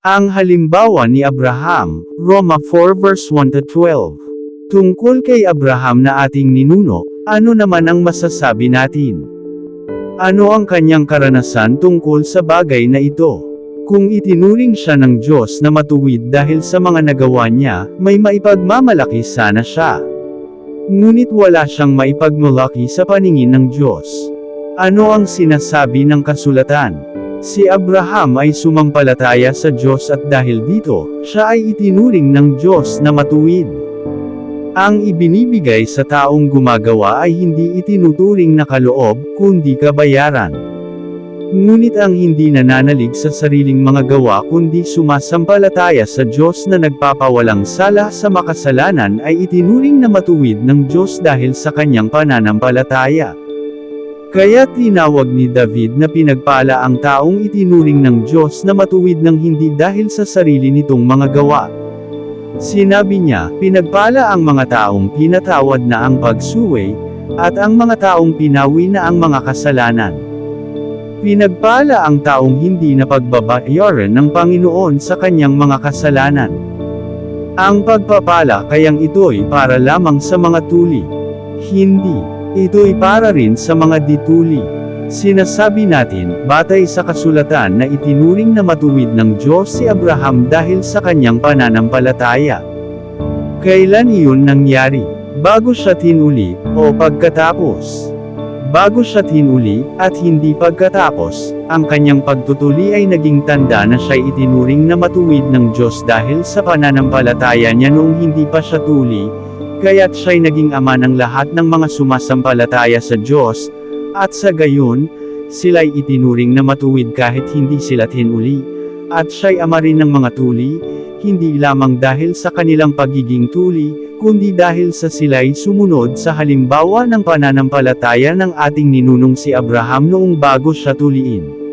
Ang halimbawa ni Abraham, Roma 4 verse 1-12. Tungkol kay Abraham na ating ninuno, ano naman ang masasabi natin? Ano ang kanyang karanasan tungkol sa bagay na ito? Kung itinuring siya ng Diyos na matuwid dahil sa mga nagawa niya, may maipagmamalaki sana siya. Ngunit wala siyang maipagmalaki sa paningin ng Diyos. Ano ang sinasabi ng kasulatan? Si Abraham ay sumampalataya sa Diyos at dahil dito, siya ay itinuring ng Diyos na matuwid. Ang ibinibigay sa taong gumagawa ay hindi itinuturing na kaloob, kundi kabayaran. Ngunit ang hindi nananalig sa sariling mga gawa kundi sumasampalataya sa Diyos na nagpapawalang sala sa makasalanan ay itinuring na matuwid ng Diyos dahil sa kanyang pananampalataya. Kaya tinawag ni David na pinagpala ang taong itinuring ng Diyos na matuwid ng hindi dahil sa sarili nitong mga gawa. Sinabi niya, pinagpala ang mga taong pinatawad na ang pagsuway, at ang mga taong pinawi na ang mga kasalanan. Pinagpala ang taong hindi napagbabayaran ng Panginoon sa kanyang mga kasalanan. Ang pagpapala kayang ito'y para lamang sa mga tuli. Hindi, ito'y para rin sa mga dituli. Sinasabi natin, batay sa kasulatan na itinuring na matuwid ng Diyos si Abraham dahil sa kanyang pananampalataya. Kailan iyon nangyari? Bago siya tinuli, o pagkatapos? Bago siya tinuli, at hindi pagkatapos, ang kanyang pagtutuli ay naging tanda na siya'y itinuring na matuwid ng Diyos dahil sa pananampalataya niya noong hindi pa siya tuli, kaya't siya'y naging ama ng lahat ng mga sumasampalataya sa Diyos, at sa gayon, sila'y itinuring na matuwid kahit hindi sila tinuli, at siya'y ama rin ng mga tuli, hindi lamang dahil sa kanilang pagiging tuli, kundi dahil sa sila'y sumunod sa halimbawa ng pananampalataya ng ating ninunong si Abraham noong bago siya tuliin.